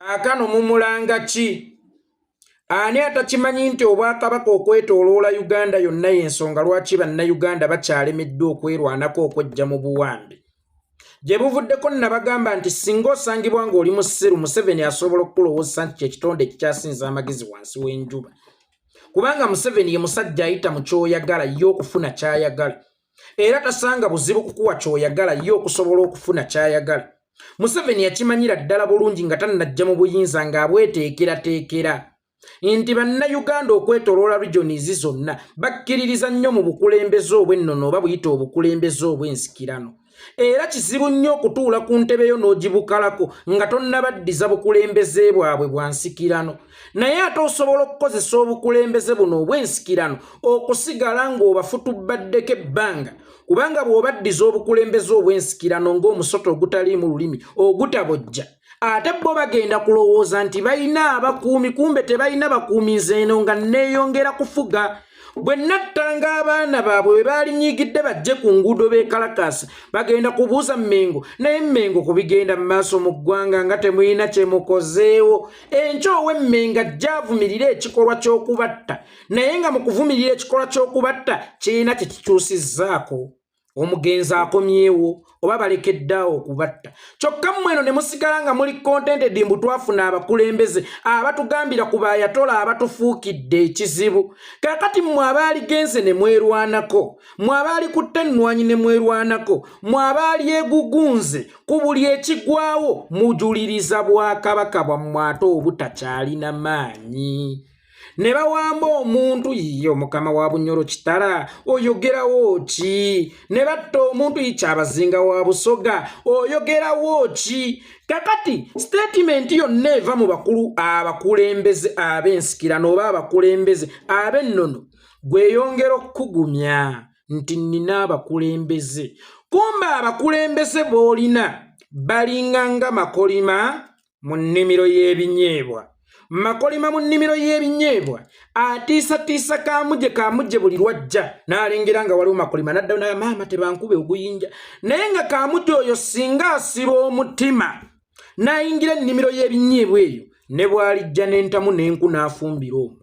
Akano mumulanga ki? Ani atakimanyi nti Obwakabaka okwetooloola Uganda yonna y'ensonga lwaki bannayuganda bakyalemeddwa okwerwanako okwejja mu buwambi. Gye buvuddeko nabagamba nti singa osangibwa ng'oli musiru, Museveni asobola okukulowooza nti kyekitonde ekikyasinza amagezi wansi w'enjuba. Kubanga Museveni ye musajja ayita mu ky'oyagala ye okufuna ky'ayagala. Era tasanga buzibu kukuwa ky'oyagala ye okusobola okufuna ky'ayagala. Museveni yakimanyira ddala bulungi nga tannajja mu buyinza ng'abweteekerateekera nti bannayuganda okwetooloola regions zonna bakkiririza nnyo mu bukulembeze obw'ennono oba buyita obukulembeze obw'ensikirano. Era kizibu nnyo okutuula ku ntebe yo n'ogibukalako nga tonnabaddiza bukulembeze bwabwe bwa nsikirano. Naye ate osobola okukozesa obukulembeze buno obw'ensikirano okusigala ng'obafutubaddeko ebbanga, kubanga bw'obaddiza obukulembeze obw'ensikirano ng'omusoto ogutaliimu lulimi ogutabojja, ate bo bagenda kulowooza nti balina abakuumi, kumbe tebalina bakuumi, nze eno nga neeyongera kufuga. Bwe nattanga abaana baabwe bwe baalinnyigidde bajje ku nguudo b'ekalakasa bagenda kubuuza Mmengo, naye Mmengo ku bigenda mu maaso mu ggwanga nga temulina kye mukozeewo. Enkya ow'Emmengo ajja avumirira ekikolwa ky'okubatta, naye nga mu kuvumirira ekikolwa ky'okubatta kirina kye kikyusizzaako. Omugenzi akomyewo oba balekeddaawo okubatta. Kyokka mmwe eno ne musigala nga muli contented mbu twafuna abakulembeze abatugambira ku baayatola abatufuukidde ekizibu. Kaakati mmwe abaaligenze ne mwerwanako, mmwe abaali ku ttennwanyi ne mwerwanako, mmwe abaali egugunze ku buli ekigwawo mujuliriza Bwakabaka bwammwe ate obutakyalina maanyi. Ne bawamba omuntu yiyo mukama wa Bunyoro Kitala oyogerawo ki? Ne batta omuntu yikyabazinga wa Busoga oyogerawo ki? Kakati statement yonna eva mu bakulu abakulembeze ab'ensikirano oba abakulembeze ab'ennono gweyongera okugumya nti nina abakulembeze. Kumbe abakulembeze b'olina balinganga makolima mu nnimiro y'ebinyeebwa. Makolima mu nnimiro y'ebinyeebwa atiisatiisa kaamuje buli lwajja n'alengera nga waliwo makolima n'addayo naye maama tebankube oguyinja. Naye nga kaamuje oyo singa asiba omutima n'ayingira ennimiro y'ebinyeebwa eyo ne bw'alijja n'entamu n'enku n'afumbira omwo,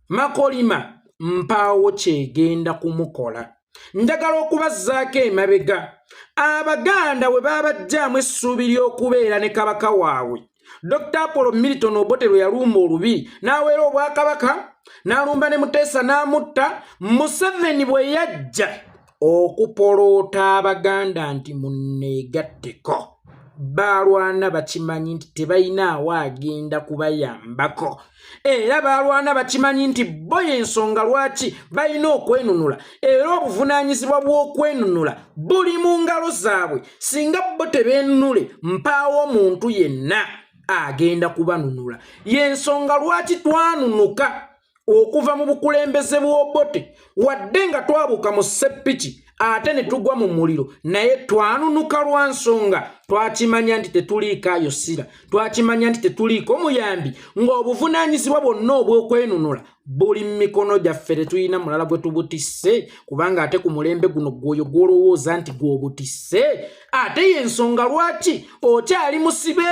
makolima mpaawo kyegenda kumukola. Njagala okubazzaako emabega Abaganda bwe baabajjaamu essuubi ly'okubeera ne kabaka waabwe. Dr. Apollo Milton Obote lwe yalumba olubi n'aweera Obwakabaka n'alumba ne Muteesa n'amutta. Museveni bwe yajja okupoloota Abaganda nti munneegatteko, baalwana bakimanyi nti tebalina awo agenda kubayambako. Era baalwana bakimanyi nti bo y'ensonga lwaki balina okwenunula, era obuvunaanyizibwa bw'okwenunula buli mu ngalo zaabwe. Singa bo tebeenunule, mpaawo omuntu yenna agenda kubanunula. Y'ensonga lwaki twanunuka okuva mu bukulembeze bw'Obote, wadde nga twabuuka mu seppiki ate ne tugwa mu muliro, naye twanunuka lwa nsonga twakimanya nti tetuliikaayo ssira, twakimanya nti tetuliiko muyambi, ng'obuvunaanyizibwa bwonna obw'okwenunula buli mu mikono gyaffe, tetulina mulala bwe tubutisse. Kubanga ate ku mulembe guno gwoyo gw'olowooza nti gw'obutisse, ate y'ensonga lwaki okyali musibe.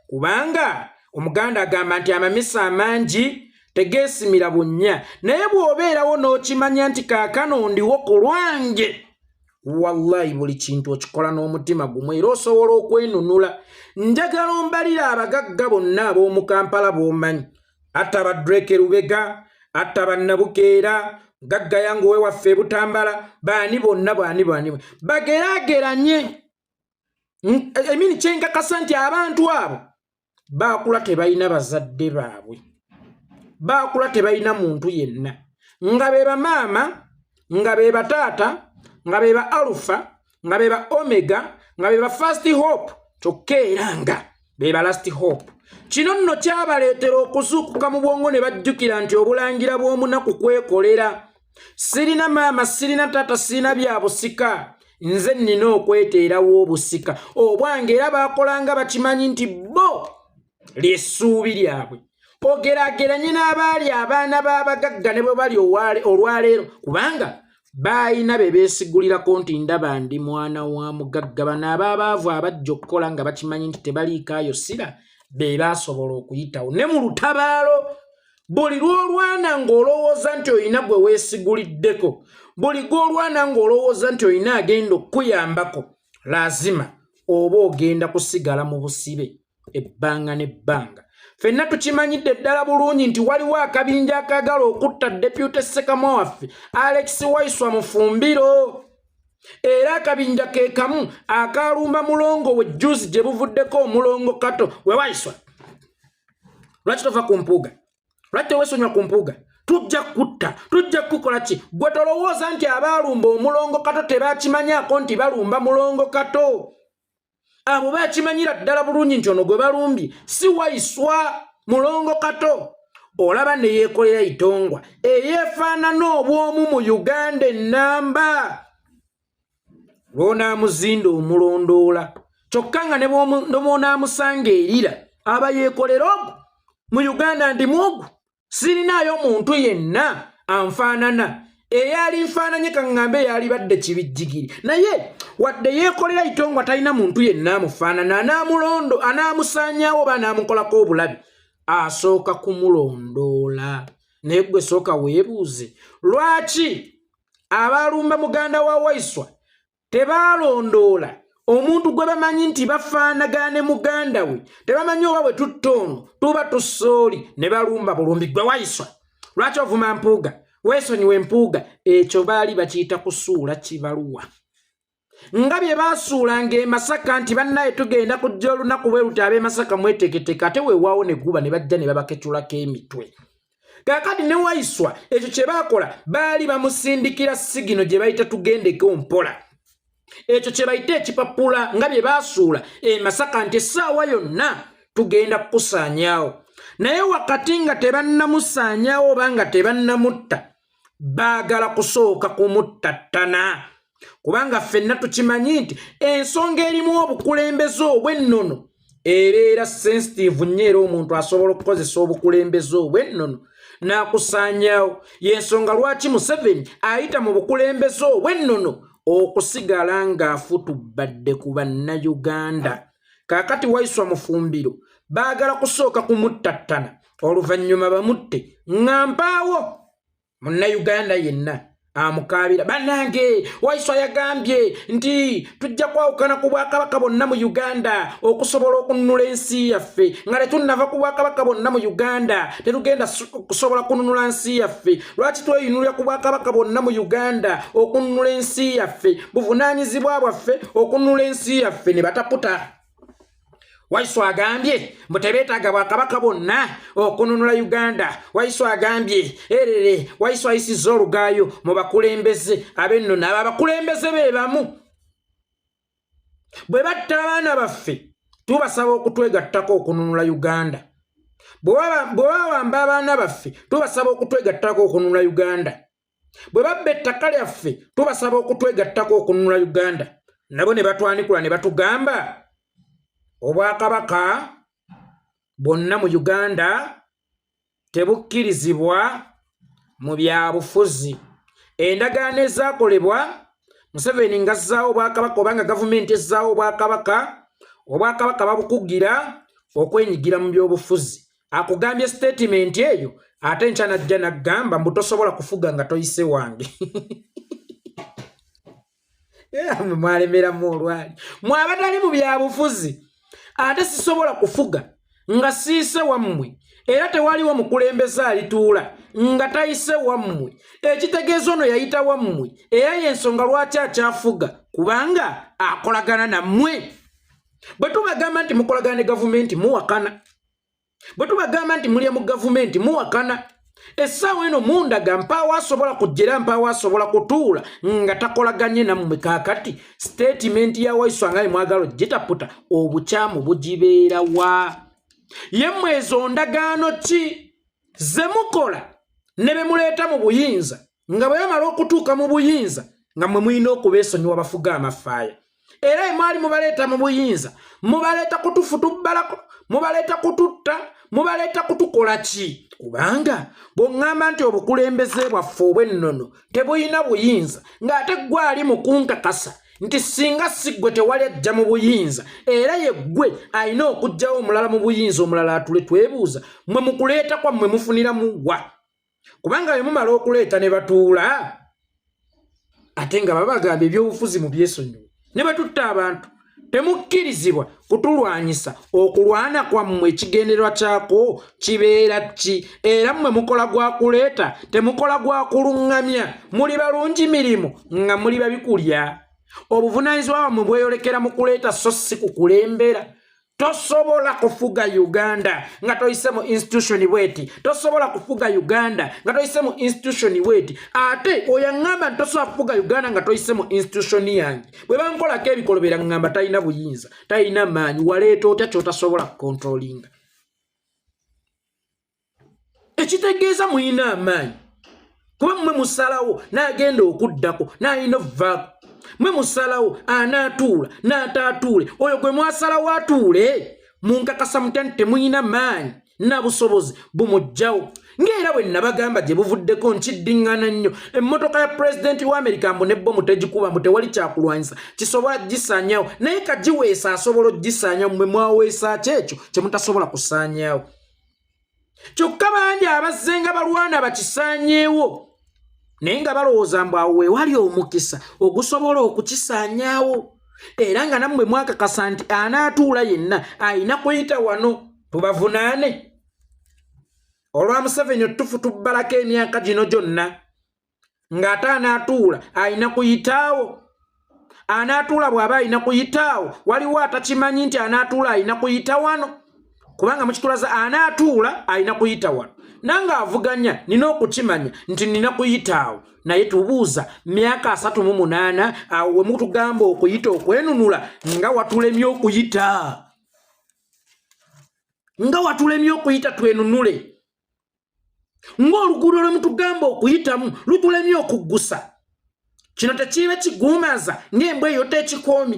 Kubanga Omuganda agamba nti amamisa amangi tegeesimira bunnya, naye bw'obeerawo n'okimanya nti kaakano ndiwo ku lwange, wallahi buli kintu okikola n'omutima gumu era osobola okwenunula. Njagala ombalira abagagga bonna ab'omu Kampala b'omanyi, atta ba Drake Lubega, atta ba Nabukeera, gagga yange ow'ewaffe Butambala, baani bonna bageraageranye. Emini kyenkakasa nti abantu abo baakula tebalina bazadde baabwe, baakula tebalina muntu yenna, nga be bamaama, nga be bataata, nga be ba Alpha, nga be ba Omega, nga be ba First Hope, kyokka era nga be ba Last Hope. Kino nno kyabaleetera okuzuukuka mu bwongo ne bajjukira nti obulangira bw'omunaku kwekolera. Sirina maama, sirina taata, sirina bya busika, nze nnina okweteerawo obusika obwange. Era baakolanga bakimanyi nti bo ly'essuubi lyabwe. Ogeraageranye n'abaali abaana b'abagagga ne bwe bali olwaleero, kubanga baayina be beesigulirako nti ndaba ndi mwana wa mugagga. Bano ababaavu abajja okukola nga bakimanyi nti tebaliikaayo ssira, be basobola okuyitawo ne mu lutabaalo buli lw'olwana ng'olowooza nti olina gwe weesiguliddeko buli gw'olwana ng'olowooza nti olina agenda okukuyambako lazima oba ogenda kusigala mu busibe ebbanga n'ebbanga ffenna tukimanyidde ddala bulungi nti waliwo akabinja akaagala okutta deputy ssekama waffe Alex Waiswa Mufumbiro era akabinja ke kamu akaalumba mulongo we juzi gye buvuddeko omulongo Kato we Waiswa lwaki tova ku mpuuga lwaki teweesonywa ku mpuuga tujja kutta tujja kukola ki gwe tolowooza nti abaalumba omulongo Kato tebaakimanyako nti balumba mulongo Kato abo bakimanyira ddala bulungi nti ono gwe balumbye si Waiswa mulongo Kato olaba ne yeekolera itongwa eyeefaanana obw'omu mu Uganda ennamba lw'onaamuzinda omulondoola kyokka nga ne bw'onaamusanga erira aba yeekolera ogwo mu Uganda ndi mwogu sirinaayo muntu yenna anfaanana eyali nfaananye kaŋŋambe yalibadde kibijjigiri naye wadde yeekolera itongwa talina muntu yenna amufaanana anaamusaanyaawo oba anaamukolako obulabi asooka kumulondoola naye gwe sooka weebuuze lwaki abaalumba muganda wa Waiswa tebaalondoola omuntu gwe bamanyi nti bafaanagana ne muganda we tebamanyi oba bwe tutta ono tuba tusooli ne balumba bulumbi gwe Waiswa lwaki ovuma mpuuga weesonyiwa empuuga ekyo baali bakiyita kusuula kibaluwa nga bye baasuulanga e Masaka nti bannaye tugenda kujja olunaku bwe luti ab'e Masaka mweteeketeeke ate weewaawo ne guba ne bajja ne babaketulako emitwe kaakati ne Waiswa ekyo kye baakola baali bamusindikira sigino gye bayita tugendeko mpola ekyo kye bayita ekipapula nga bye baasuula e Masaka nti essaawa yonna tugenda kukusaanyaawo naye wakati nga tebannamusaanyaawo oba nga tebannamutta baagala kusooka kumuttattana kubanga ffenna tukimanyi nti ensonga erimu obukulembeze obw'ennono ebeera sensitive nnyo era omuntu asobola okukozesa obukulembeze obw'ennono n'akusaanyaawo y'ensonga lwaki Museveni ayita mu bukulembeze obw'ennono okusigala ng'afutubadde ku bannayuganda kaakati Waiswa Mufumbiro baagala kusooka kumuttattana oluvannyuma bamutte ŋŋampaawo munnayuganda yenna amukaabira bannange Waiswa yagambye nti tujja kwawukana ku bwakabaka bonna mu Uganda okusobola okununula ensi yaffe nga tetunnava ku bwakabaka bonna mu Uganda tetugenda kusobola kununula nsi yaffe lwaki tweyinulira ku bwakabaka bonna mu Uganda okununula ensi yaffe buvunaanyizibwa bwaffe okununula ensi yaffe ne bataputa Waiswa agambye mbu tebeetaaga bwakabaka bonna okununula Uganda Waiswa agambye erere Waiswa ayisizza olugaayo mu bakulembeze ab'ennono abo abakulembeze be bamu bwe batta abaana baffe tubasaba okutwegattako okununula Uganda bwe bawamba abaana baffe tubasaba okutwegattako okununula Uganda bwe babba ettaka lyaffe tubasaba okutwegattako okununula Uganda nabo ne batwanikula ne batugamba obwakabaka bonna mu Uganda tebukkirizibwa mu byabufuzi endagaano ezaakolebwa Museveni ng'azzaawo obwakabaka obanga gavumenti ezzaawo obwakabaka babukugira okwenyigira mu byobufuzi akugambye statement eyo ate nkya najja naggamba mbu tosobola kufuga nga toyise wange mwalemeramu olwali mwabatali mu byabufuzi ate sisobola kufuga nga siise wammwe era tewaliwo mukulembeze alituula nga tayise wammwe ekitegeeza ono yayita wammwe era y'ensonga lwaki akyafuga kubanga akolagana nammwe bwe tubagamba nti mukolagana ne gavumenti muwakana bwe tubagamba nti mulya mu gavumenti muwakana essaawa eno mundaga mpaawo asobola kujjera mpaawo asobola kutuula nga takolaganye nammwe kaakati statement ya Waiswa nga mwagalo gitaputa obukyamu bugibeera wa yemmwe ezo ndagaano ki ze mukola ne be muleeta mu buyinza nga bwe bamala okutuuka mu buyinza nga mwe mulina okubeesonyiwa bafuga amafaaya era emwali mubaleeta mu buyinza mubaleeta kutufutubbalako mubaleeta kututta mubaleeta kutukola ki kubanga bw'oŋŋamba nti obukulembeze bwaffe obw'ennono tebuyina buyinza ng'ate gwe ali mu kunkakasa nti singa sigwe tewali ajja mu buyinza era ye gwe alina okujjawo omulala mu buyinza omulala atule twebuuza mwe mukuleeta kwa mmwe mufuniramu wa kubanga bwe mumala okuleeta ne batuula ate nga babagamba ebyobufuzi mu byesonyiwe ne batutta abantu temukkirizibwa kutulwanyisa okulwana kwammwe ekigendererwa kyako kibeera ki era mmwe mukola gwa kuleeta temukola gwa kuluŋŋamya muli balungi mirimu nga muli babikulya obuvunaanyizibwa bwammwe bweyolekera mu kuleeta so si kukulembera tosobola kufuga Uganda nga toyise mu institution bweti tosobola kufuga Uganda nga toyise mu institution bweti ate oyaŋŋamba tosobola kufuga Uganda nga toyise mu institution yange bwe bankolako ebikolobera ŋŋamba talina buyinza talina maanyi waleeta otya kyotasobola kukontrolinga ekitegeeza muyina amaanyi kuba mmwe musalawo n'agenda okuddako n'alina ovaako mwe musalawo anaatuula n'ataatuule oyo gwe mwasalawo atuule munkakasa mutya nti temuyina maanyi nabusobozi bumujjawo ng'era bwe nabagamba gye buvuddeko nkiddiŋŋana nnyo emmotoka ya pulezidenti wa Amerika mbu nebbomu tegikuba mbu tewali kyakulwanyisa kisobola gisaanyawo naye kagiweesa asobola ogisaanyawo mmwe mwaweesa kyekyo kye mutasobola kusaanyawo kyokka bangi abazze nga balwana bakisaanyeewo naye nga balowooza mbu awo wewali omukisa ogusobola okukisaanyaawo era nga nammwe mwakakasa nti anaatuula yenna ayina kuyita wano tubavunaane olwa Museveni otufu tubbalako emyaka gino gyonna ng'ate anaatuula ayina kuyitaawo anaatuula bw'aba ayina kuyitaawo waliwo atakimanyi nti anaatuula ayina kuyita wano kubanga mukitulaza anaatuula ayina kuyita wano nanga avuganya nina okukimanya nti nina kuyitaawo naye tubuuza myaka 38 awo we mutugamba okuyita okwenunula nga watulemye okuyita twenunule ng'oluguudo lwe mutugamba okuyitamu lutulemye okuggusa kino tekiibe kigumaza ng'embwa eyo tekikoomi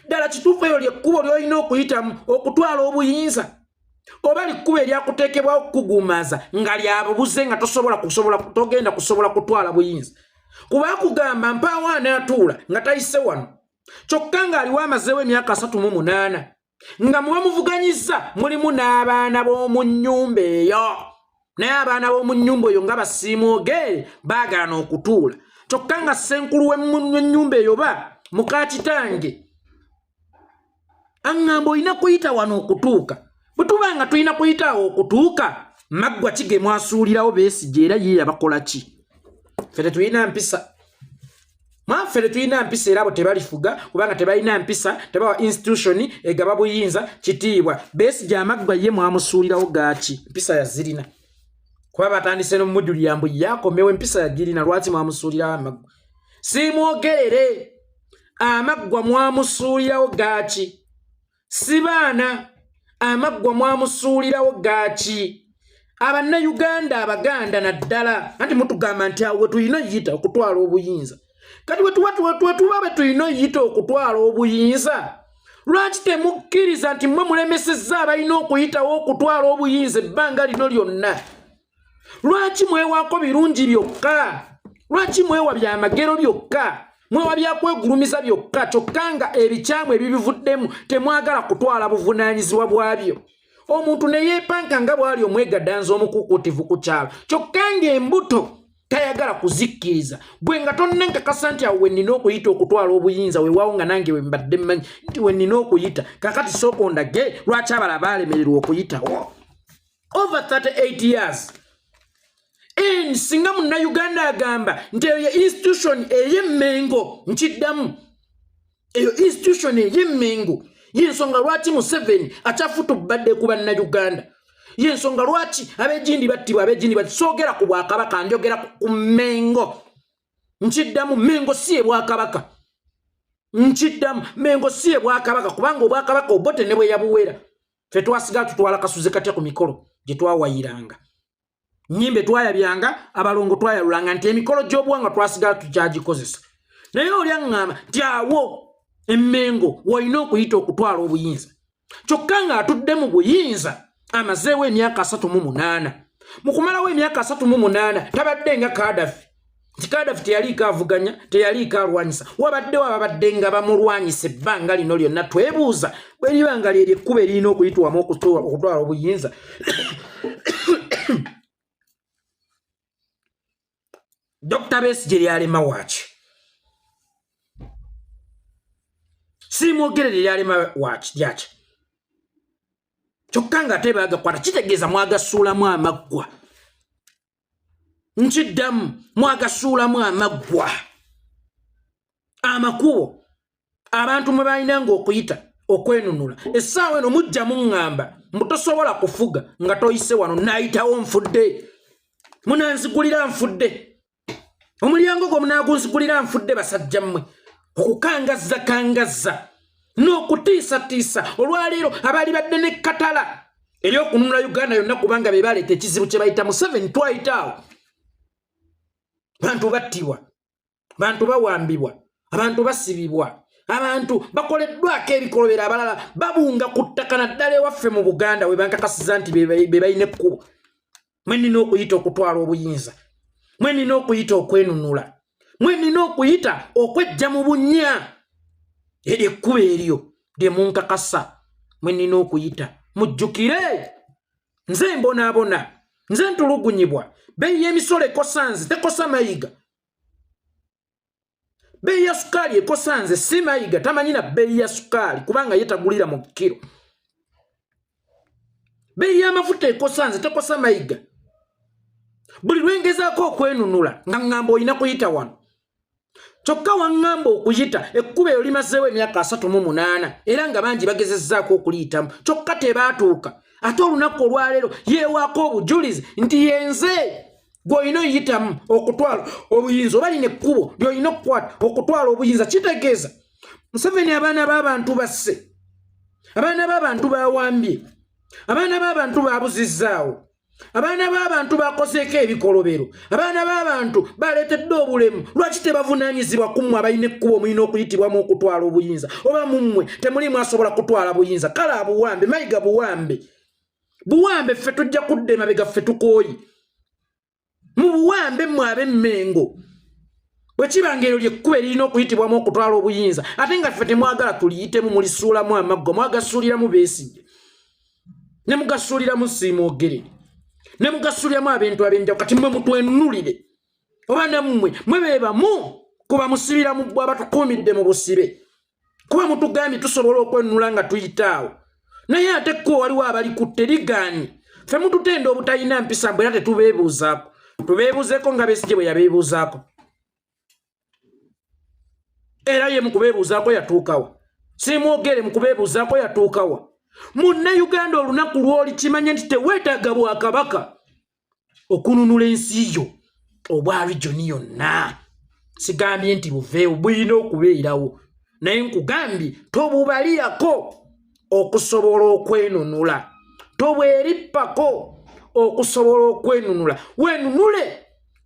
ddala kituufu eyo lyekkubo ly'olina okuyitamu okutwala obuyinza oba likkubo eryakuteekebwawo okukugumaza nga lyabubuze nga togenda kusobola kutwala buyinza kuba akugamba mpaawo anaatuula nga tayise wano kyokka ng'aliwo amazeewo emyaka 38 nga muba muvuganyizza mulimu n'abaana b'omu nnyumba eyo naye abaana b'omu nnyumba eyo nga basiimooge baagana okutuula kyokka nga ssenkulu w'ennyumba eyo ba muka kitange aŋŋamba olina kuyita wano okutuuka bwe tuba nga tulina kuyitaawo okutuuka maggwa kige mwasuulirawo Besigye era ye yabakola ki ffe tulina mpisa mwaffe tulina mpisa era abo tebalifuga kubanga tebalina mpisa tebawa institution egaba buyinza kitiibwa Besigye amaggwa ye mwamusuulirawo gaaki mpisa yazirina kuba batandise n'omujulira mbu yakomewo empisa yagirina lwaki mwamusuulirawo amaggwa simwogerere amaggwa mwamusuulirawo gaaki si baana amaggwa mwamusuulirawo gaaki Abannayuganda Abaganda naddala anti mutugamba nti awo tulina yita okutwala obuyinza kati wetuba be tulina yita okutwala obuyinza lwaki temukkiriza nti mmwe mulemesezza abalina okuyitawo okutwala obuyinza ebbanga lino lyonna lwaki mwewaako birungi byokka lwaki mwewa byamagero byokka mwewa byakwegulumiza byokka kyokka nga ebikyamu ebibivuddemu temwagala kutwala buvunaanyizibwa bwabyo omuntu ne yeepanka nga bwali omwegaddanza omukuukutivu ku kyalo kyokka ng'embuto tayagala kuzikkiriza gwe nga tonnenkakasa nti awo wennina okuyita okutwala obuyinza weewaawo nga nange we mbadde mmanyi nti wennina okuyita kakati sooka ondage lwaki abala baalemererwa okuyitawo over 38 years singa munnayuganda agamba nti eyo institution ey'emmengo nkiddamu eyo institution ey'emmengo yensonga lwaki Museveni akyafutubadde ku bannayuganda yensonga lwaki ab'ejindi battibwa soogera ku bwakabaka njogera ku mmengo nkiddamu mmengo si ebwakabaka nkiddamu mmengo si ebwakabaka kubanga obwakabaka obote ne bwe yabuwera ffe twasigala tutwala kasuze katya ku mikolo gye twawayiranga nyimbe twayabyanga abalongo twayalulanga nti emikolo gy'obuwangwa twasigala tukyagikozesa naye oli aŋŋamba nti awo emmengo walina okuyita okutwala obuyinza kyokka ng'atudde mu buyinza amazeewo emyaka 38 mu kumalawo emyaka 38 tabadde nga Kadafi Kadafi teyalika avuganya teyalika alwanyisa wabadde wabadde bamulwanyisa ebbanga lino lyonna twebuuza bwe libanga lye ekkube lirina okuyitwamu okutwala obuyinza Dr. Besigye lyalema waaki simwogerere lyalema waaki lyaki kyokka nga ate baagakwata kitegeeza mwagasuulamu amaggwa nkiddamu mwagasuulamu amaggwa amakubo abantu mwe balinanga okuyita okwenunula essaawa eno mujja muŋŋamba mbutosobola kufuga nga toyise wano naayitawo nfudde munanzigulira nfudde omulyango gwo munaagunzigulira nfudde basajja mmwe okukangazza n'okutiisatiisa olwaleero abaali badde ne katala eryokununula Uganda yonna kubanga be baleeta ekizibu kye bayita Museveni twayitaawo bantu battibwa bantu bawambibwa abantu basibibwa abantu bakoleddwako ebikolobera abalala babunga ku ttaka naddala ewaffe mu Buganda we bankakasiza nti be balina ekkubo mwe nina okuyita okutwala obuyinza mwe nina okuyita okwenunula mwe nina okuyita okwejja mu bunnya ekkubo eryo lye munkakasa mwe nina okuyita mujjukire nze mbonaabona nze ntulugunyibwa beeyi y'emisolo ekosa nze tekosa mayiga beeyi ya sukaali ekosa nze si mayiga tamanyi na beeyi ya sukaali kubanga ye tagulira mu kiro beeyi y'amafuta ekosa nze tekosa mayiga buli lwengezaako okwenunula nga ŋŋamba olina kuyita wano kyokka waŋŋamba okuyita ekkubo eyo limazeewo emyaka 38 era nga bangi bagezezzaako okuliyitamu kyokka tebaatuuka ate olunaku olwaleero yeewaako obujulizi nti yenze gw'olina oyitamu okutwala obuyinza oba lina ekkubo ly'olina okukwata okutwala obuyinza kitegeeza Museveni abaana b'abantu basse abaana b'abantu bawambye abaana b'abantu babuzizzaawo abaana b'abantu bakoseeko ebikolobero abaana b'abantu baleetedde obulemu lwaki tebavunaanyizibwa ku mmwe abalina ekkubo mulina okuyitibwamu okutwala obuyinza oba mu mmwe temulimu asobola kutwala buyinza kale abuwambe mayiga buwambe ffe tujja kudda emabega ffe tukooyi mu buwambe mmwe ab'emmengo bwe kiba ng'eryo lyekkubo erina okuyitibwamu okutwala obuyinza ate nga ffe temwagala tuliyitemu mulisuulamu amaggwa mwagasuuliramu Besigye ne mugasuuliramu Siimwogerere ne mugasuuliramu abintu ab'enjawulo kati mmwe mutwenulire oba nammwe mwe beebamu kuba musibira mu bbwa batukuumidde mu busibe kuba mutugambye tusobola okwenunula nga tuyitaawo naye ate kko waliwo abalikutte ligaanye ffe mututenda obutalina mpisa mbwe era tetubeebuuzaako tubeebuuzeeko nga Besigye bwe yabeebuuzaako era ye mu kubeebuuzaako yatuukawa Siimwogere mu kubeebuuzaako yatuukawa Munnayuganda olunaku lw'oli kimanye nti teweetaaga bwakabaka okununula ensi yo obwa regioni yonna sigambye nti buveewo bulina okubeerawo naye nkugambye tobubalirako okusobola okwenunula tobwerippako okusobola okwenunula wenunule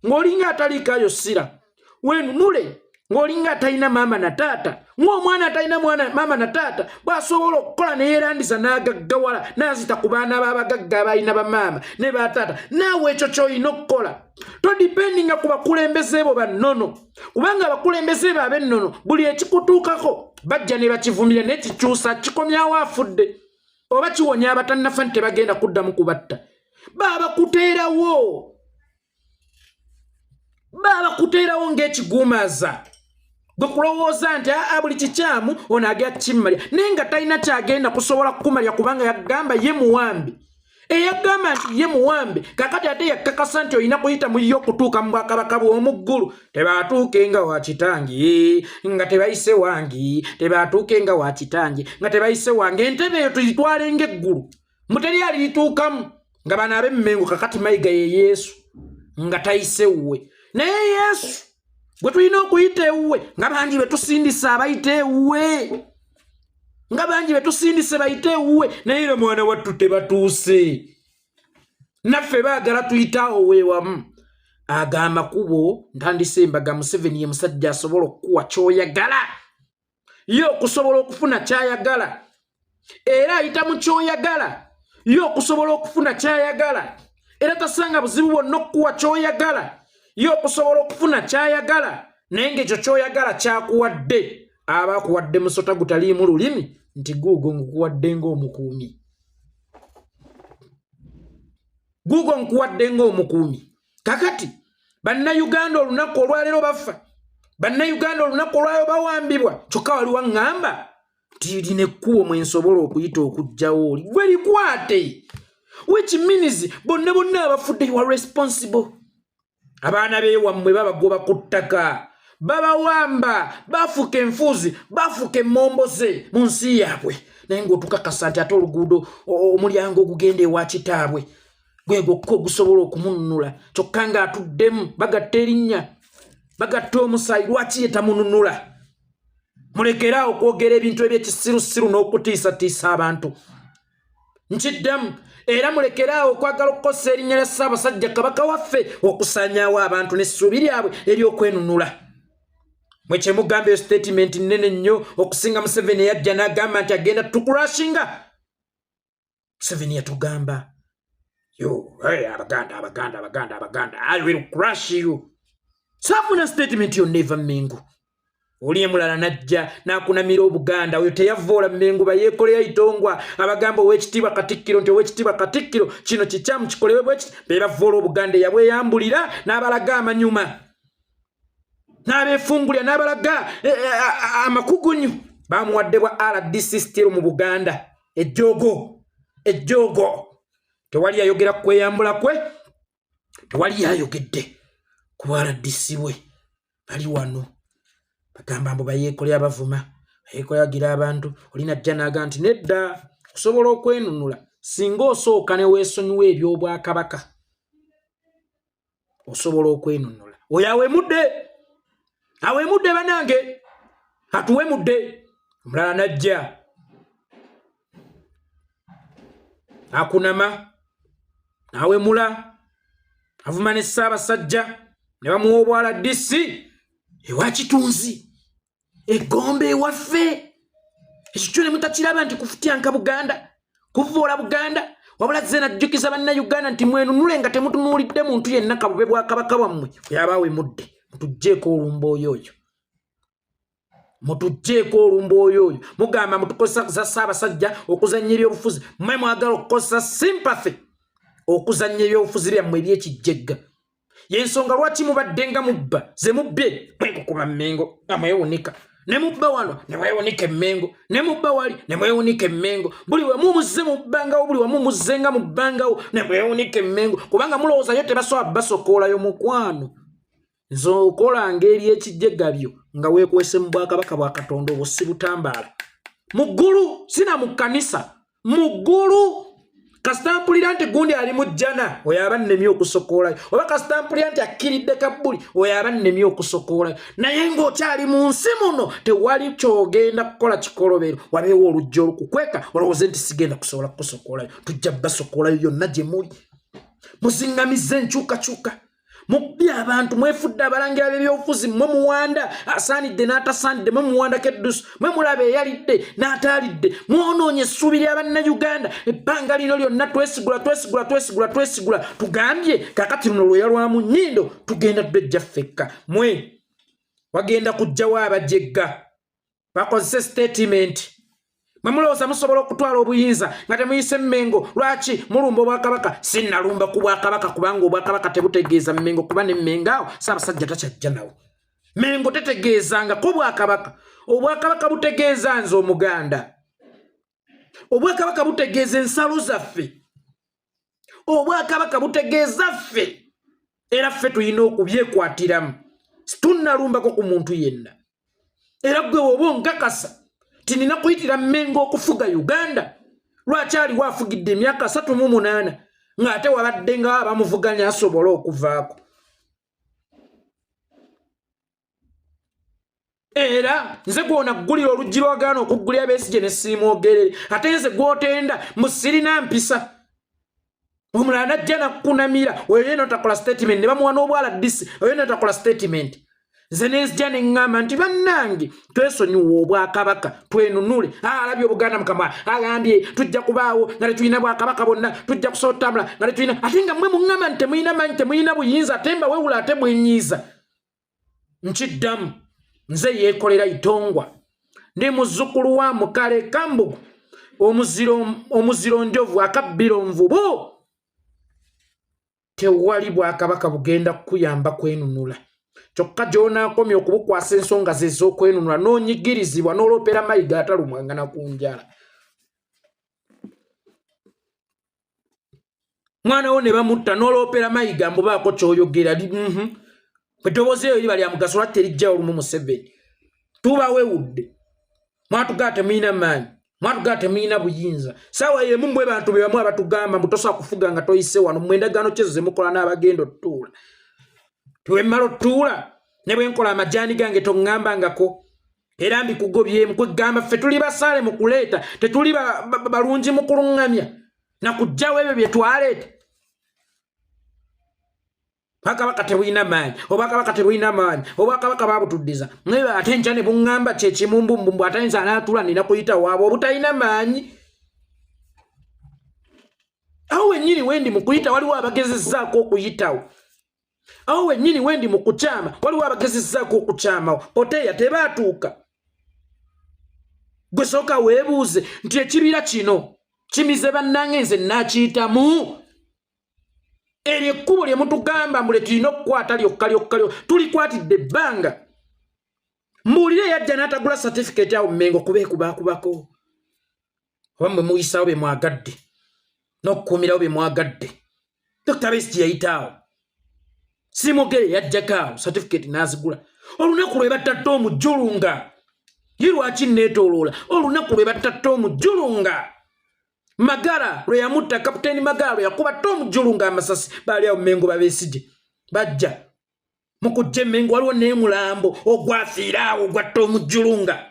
ng'olinga atalikaayo ssira wenunule ng'olinga atalina maama na taata ng'omwana atalina maama na taata bw'asobola okukola ne yeerandiza n'agaggawala n'azita ku baana b'abagagga abalina bamaama ne bataata naawe ekyo ky'olina okukola todipendinga ku bakulembeze bo bannono kubanga abakulembeze bo ab'ennono buli ekikutuukako bajja ne bakivumira n'ekikyusa kikomyawo afudde oba kiwonya abatannafa nti tebagenda kuddamu kubatta baabakuteerawo ng'ekiguumaza gwe kulowooza nti buli kikyamu ono agenda kimmalya naye nga talina kyagenda kusobola kukumalya kubanga yagamba ye muwambe eyagamba nti ye muwambe kakati ate yakakasa nti olina kuyita muyo okutuuka mu bwakabaka bw'omu ggulu tebaatuuke nga wa kitange nga tebayise wange tebaatuuke nga wa kitange nga tebayise wange entebe eyo tuyitwale ng'eggulu muteri aliyituukamu nga bano ab'emmengo kakati mayiga ye Yesu nga tayise wuwe naye Yesu gwe tulina okuyita ewuwe nga bangi betusindise abayita ewuwe nga bangi betusindise bayita ewuwe naye era mwana wattu tebatuuse naffe baagala tuyitaawo weewamu agamba kubo ntandise embaga Museveni ye musajja asobola okukuwa ky'oyagala ye okusobola okufuna ky'ayagala era ayita mu ky'oyagala ye okusobola okufuna ky'ayagala era tasanga buzibu bwonna okukuwa ky'oyagala yo okusobola okufuna kyayagala naye ng'ekyo ky'oyagala kyakuwadde aba akuwadde musota gutaliimu lulimi nti guugo nkuwadde ng'omukuumi. Guugo nkuwadde ng'omukuumi. Kakati bannayuganda olunaku olwaleero bafa, bannayuganda olunaku olwayo bawambibwa, kyokka wali waŋŋamba nti lino ekkubo mwe nsobola okuyita okugjawo oli gwe likwate, which means bonna abafudde you are responsible. Abaana beewammwe babagoba ku ttaka, babawamba, bafuka enfuuzi, bafuka emmomboze mu nsi yaabwe, naye ng'otukakasa nti ate oluguudo omulyango ogugenda ewa kitaabwe gwe gwokka ogusobola okumununula, kyokka ng'atuddemu bagatta erinnya, bagatta omusaayi, lwaki ye tamununula? Mulekeraawo okwogera ebintu eby'ekisirusiru n'okutiisatiisa abantu. Nkiddamu, era mulekeraawo okwagala okukozesa erinnya lya Ssaabasajja Kabaka waffe okusaanyaawo abantu n'essuubi lyabwe ery'okwenunula. Mwe kye mugamba eyo statement nnene nnyo okusinga Museveni eyajja n'agamba nti agenda tukurashinga. Museveni yatugamba yo, hey, Abaganda, I will crush you. Saafuna statement yo never Mengo. Oli emulala najja n'akunamira Obuganda, oyo teyavoola Mengo bayeekolera itongwa, abagamba ow'ekitiibwa Katikkiro nti ow'ekitiibwa Katikkiro kino kikyamu kikolewe bwe kiti, be bavoola Obuganda yabweyambulira n'abalaga amanyuma. N'abeefungulya n'abalaga amakugunyu bamuwadde bwa RDC still mu Buganda. Ejjoogo. Tewali ayogera kweyambula kwe, tewali ayogedde ku RDC bwe. Bali wano bagamba mbu bayeekolera bavuma, bayeekolagira abantu. Olina ajja n'aga nti nedda okusobola okwenunula singa osooka ne weesonyiwa eby'Obwakabaka osobola okwenunula. Oyo awemudde banange, atuwemudde. Omulala najja akunama n'awemula, avuma ne Ssaabasajja ne bamuwa obwa RDC ewa Kitunzi, Egombe ewaffe. Ekyo kyo ne mutakiraba nti kufutyanka Buganda, kuvoola Buganda, wabula ze najjukiza bannayuganda nti mwenunule nga temutunuulidde muntu yenna kabube bwa Kabaka wammwe yaba awemudde. Mutugjeeko olumba oyo. Mugamba mutukozesa za Ssaabasajja okuzannya ebyobufuzi, mmwe mwagala okukozesa sympathy okuzannya ebyobufuzi byammwe eby'ekijjegga. Yensonga lwaki mubadde nga mubba ze mubbye mwekukuba Mengo nga mwewunika, ne mubba wano ne mwewunika Mengo, ne mubba wali ne mwewunika Mengo, buli wamu muzze mubbangawo, buli wamu muzze nga mubbangawo ne mwewunika Mengo, kubanga mulowooza yo tebasobola basokoolayo mukwano. Nze okola ngeri ekijjegga byo nga weekwese mu Bwakabaka bwa Katonda obwo si butambaala. Muggulu sina mu kkanisa, muggulu kasitampulira nti gundi ali mu jjana oyo aba nnemye okusokoolayo, oba kasitampulira nti akkiridde kabbuli oyo aba nnemye okusokoolayo. Naye ng'okyali mu nsi muno tewali ky'ogenda kukola kikolobero, wabeewo olujja olukukweka olowooze nti sigenda kusobola kusokoolayo. Tujja basokoolayo yonna gye muli. Muziŋŋamizza enkyukakyuka, mubbye abantu, mwefudde abalangira b'ebyobufuzi, mmwe muwanda asaanidde n'atasaanidde, mmwe muwanda keddusu, mmwe mulaba eyalidde n'ataalidde, mwonoonye essuubi lya bannayuganda. Ebbanga lino lyonna twesigula, tugambye kakati luno lweya lwa mu nnyindo tugenda tudejja ffekka. Mwe wagenda kujjawo abajegga bakozese statement. Mwe mulowooza musobola okutwala obuyinza nga temuyise Mengo. Lwaki mulumba Obwakabaka? Sinnalumba ku Bwakabaka kubanga Obwakabaka tebutegeeza Mengo, kuba ne Mengo awo Ssaabasajja takyajja nawo. Mengo tetegeezanga ko Bwakabaka. Obwakabaka butegeeza nze Omuganda. Obwakabaka butegeeza ensalo zaffe. Obwakabaka butegeeza ffe. Era ffe tulina okubyekwatiramu. Situnalumbako ku muntu yenna. Era gwe woba onkakasa tinina kuyitira Mengo okufuga Uganda. Lwaki aliwo afugidde emyaka 38 ng'ate wabadde nga abamuvuganya asobola okuvaako. Era nze gw'onaggulira oluggi lwagaana okuggulira Besigye ne siimwogerere, ate nze gw'otenda musirina mpisa. Omulala najja nakunamira, oyo yena otakola statement, ne bamuwa n'obwa RDC, oyo yena otakola statement. nze nezija ne ŋŋamba nti bannange twesonyiwa obwakabaka twenunule alabye obuganda mukama agambye tujja kubaawo nga tetulina bwakabaka bonna tujja kusootambula nga tetulina ate nga mmwe muŋŋamba nti temulina manyi temulina buyinza ate mbawewula ate bwenyiiza nkiddamu nze yeekolera itongwa ndi muzzukulu wa mukale kambugu omuziro njovu akabbiro nvubu tewali bwakabaka bugenda kukuyamba kwenunula kyokka gy'onaakomya okubukwasa ensonga ze ez'okwenunula n'onyigirizibwa n'oloopera mayiga atalumwangana ku njala mwana wo ne bamutta n'oloopera mayiga mbubaako ky'oyogera eddoboozi eyo liba lya mugaso lwaki terijja olumu Museveni tubawewudde mwatugaa temuyina maanyi mwatugaa temuyina buyinza saawa yemu mmwe bantu be bamu abatugamba mbu tosobola kufuga nga toyise wano mu endagaano kyezo ze mukola n'abagenda otutuula tiwemmala otutuula ne bwe nkola amajaani gange toŋŋambangako era mbikugobyemu kwegamba ffe tuli basaale mu kuleeta tetuli balungi mu kuluŋŋamya na kujjawo ebyo bye twaleeta Bakabaka tebulina maanyi obwakabaka tebulina maanyi obwakabaka babutuddiza naye ate nkya ne buŋŋamba kyekimumbumbu atayinza anaatula nina kuyita waabwe obutalina maanyi awo wennyini wendi mu kuyita waliwo abagezezzaako okuyitawo awo wennyini wendi mu kukyama waliwo abagezezzaako okukyamawo oteya tebaatuuka gwe sooka weebuuze nti ekibira kino kimize bannange nze naakiyitamu eryo ekkubo lye mutugamba mbule tulina okukwata lyokka tulikwatidde ebbanga mbuulire yajja n'atagula certificate awo Mmengo kubeekubaakubako oba mmwe muyisaawo bye mwagadde n'okukuumirawo bye mwagadde Dr. Besigye yayitaawo Simugere yajjako awo certificate n'azigula olunaku lwe batatta omujjulunga ye lwaki neetooloola olunaku lwe batatta omujjulunga Magara lwe yamutta kapiteeni Magara lwe yakuba omujjulunga amasasi baali awo Mmengo Besigye bajja mu kujja Mmengo waliwo n'emulambo ogwafiira awo gwatta omujjulunga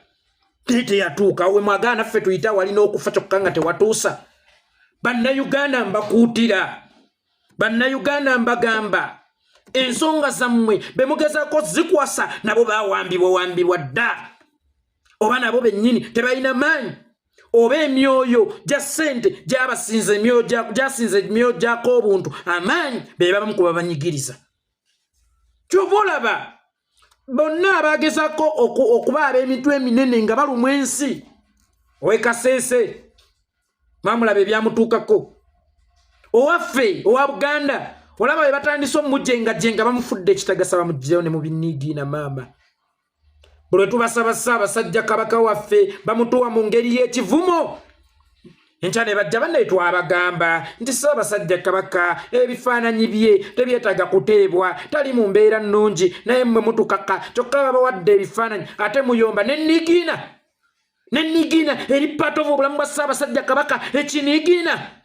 teyatuuka we mwagala naffe tuyita walina okufa kyokka nga tewatuusa bannayuganda mbakuutira bannayuganda mbagamba ensonga zammwe be mugezaako zikwasa nabo baawambibwa dda oba nabo bennyini tebalina maanyi oba emyoyo gya ssente gyabasinze gyasinze emyoyo gyako obuntu amaanyi be babamu kuba banyigiriza kyova olaba bonna abagezaako okuba ab'emitwe eminene nga balumwa ensi owekaseese bamulaba ebyamutuukako owaffe owa Buganda olaba be batandise omujjenga bamufudde ekitagasa bamuggireyo ne mu binniigiina maama bwe tubasaba Ssaabasajja Kabaka waffe bamutuwa mu ngeri y'ekivumo enkya ne bajja bannaye twabagamba nti Ssaabasajja Kabaka ebifaananyi bye tebyetaaga kuteebwa tali mu mbeera nnungi naye mmwe mutukaka kyokka babawadde ebifaananyi ate muyomba n'enniigiina eri part of obulamu bwa Ssaabasajja Kabaka ekiniigiina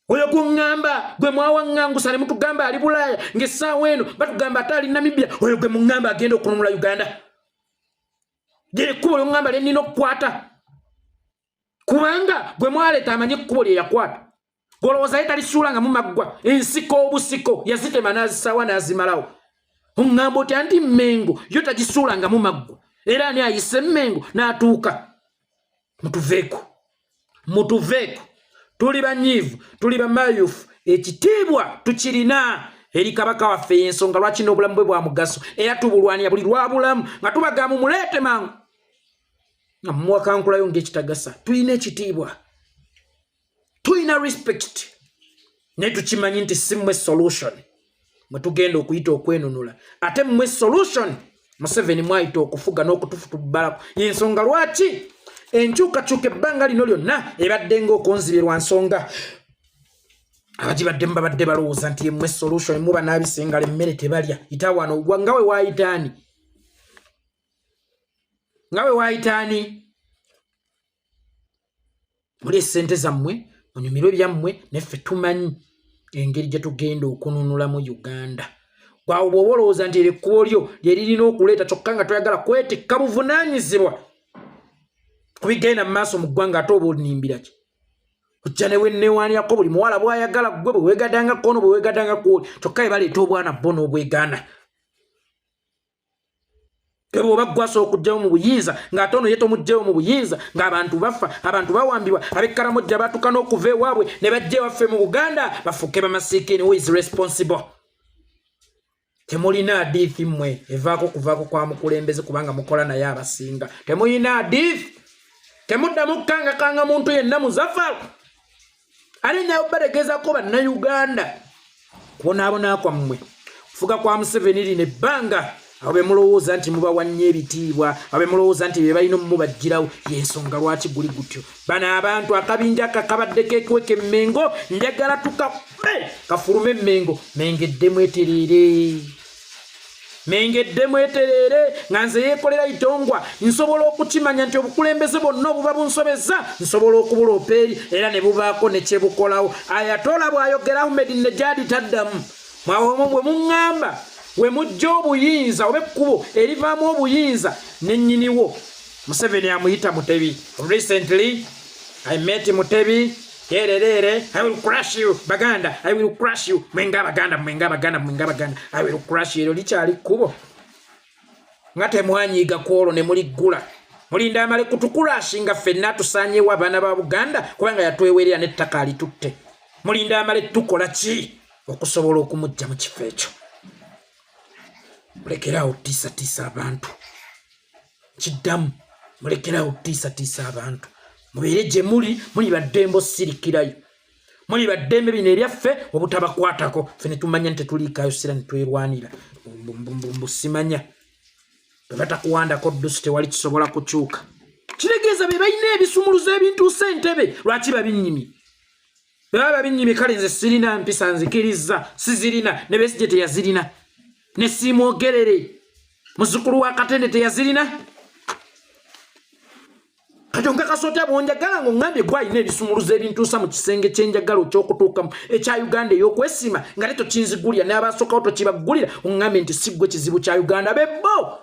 oyo gw'oŋŋamba gwe mwawaŋŋangusa ne mutugamba ali Bulaaya ng'essaawa eno batugamba ate ali Namibia oyo gwe muŋŋamba agenda okununula Uganda gye ekkubo ly'oŋŋamba lye nnina okukwata kubanga gwe mwaleeta amanyi ekkubo lye yakwata golowooza ye talisuulanga mu maggwa ensiko obusiko yazitema n'azisaawa n'azimalawo oŋŋamba otya nti Mmengo yo tagisuulanga mu maggwa era ani ayise Mmengo n'atuuka mutuveeko tuli banyiivu tuli bamayufu ekitiibwa tukirina eri Kabaka waffe y'ensonga lwaki n'obulamu bwe bwa mugaso era tubulwanira buli lwabulamu nga tubagamba mumuleete mangu nga mumuwakankulayo ng'ekitagasa tulina ekitiibwa tulina respect naye tukimanyi nti si mmwe solution mwe tugenda okuyita okwenunula ate mmwe solution Museveni mwayita okufuga n'okutufutubbalako y'ensonga lwaki enkyukakyuka ebbanga lino lyonna ebadde ng'okunzibirwa nsonga abagibaddemu babadde balowooza nti emmwe solution muba n'abisengala emmere tebalya yita wano nga we waayitaani muli essente zammwe munyumirwe byammwe neffe tumanyi engeri gye tugenda okununulamu Uganda gwawo bw'oba olowooza nti ekkubo lyo lye lirina okuleeta kyokka nga toyagala kwetikka buvunaanyizibwa kubigenda mu maaso mu ggwanga ate oba olinimbira ki ojja ne wenneewaanirako buli muwala bw'ayagala gwe bwe weegadanga kkono bwe weegadanga kwoli kyokka be baleeta obwana bo n'obwegaana ke bw'oba gwasooka okugyawo mu buyinza ng'ate ono ye tomuggyewo mu buyinza ng'abantu bafa abantu bawambibwa ab'ekkaramojja baatuka n'okuva ewaabwe ne bajja ewaffe mu Buganda bafuuke bamasiikini who is responsible. Temulina hadithi mmwe evaako kuvaako kwa mukulembeze kubanga mukola naye abasinga. Temulina hadithi. Temuddamu kukangakanga muntu yenna Muzaffar. Alinnya obategeezako bannayuganda. Kubonaabona kwammwe. Kufuga kwa Museveni lino ebbanga. Awo be mulowooza nti mubawannye ebitiibwa. Awo be mulowooza nti be balina omubagirawo. Y'ensonga lwaki guli gutyo. Bano abantu akabinja kakabadde keekweka emmengo. Njagala kafulume emmengo. Mengeddemu etereere. Mengeddemu etereere nga nze yeekolera itongwa nsobola okukimanya nti obukulembeze bonna obuba bunsobeza nsobola okubula opeeri era ne bubaako ne kyebukolawo. Ayatollah bw'ayogera Ahmadinejad taddamu mwawomo bwe muŋŋamba we mujja obuyinza oba ekkubo erivaamu obuyinza nennyiniwo. Museveni amuyita Mutebi. Recently I met Mutebi. Yerere, I will crush you, Baganda. I will crush you. Mwenga Baganda. I will crush you. Lichali kubo. Ngate mwanyiga kwolo ne muligula. Mulinda amale kutukurashi nga ffenna tusaanyewo abaana ba Buganda kubanga yatwewerera n'ettaka alitutte. Mulinda amale tukola ki okusobola okumujja mu kifo ekyo. Mulekerawo tiisa abantu. Kiddamu mulekerawo tiisa abantu. Mubeere gye muli baddembo sirikirayo. Muli baddembe bino eryaffe obutabakwatako. Ffe ne tumanya nti tetuliikaayo sira ne twerwanira. Simanya. Bwe batakuwandako ddusi tewali kisobola kukyuka. Kitegeeza be balina ebisumuluzo ebintuusa entebe lwaki babinnyimi. Bwe baba babinnyimi kale nze sirina mpisa nzikiriza sizirina ne Besigye teyazirina. Ne Siimwogerere muzzukulu wa Katende teyazirina. Kajonga kasota bwonjagala ng'ongambye gwalina ebisumuluzo ebintuusa mu kisenge ky'enjagalo ky'okutuukamu ekya Uganda ey'okwesiima nga ne tokinzigulira n'abasookawo tokibagulira ongambye nti si ggwe kizibu kya Uganda bebbo.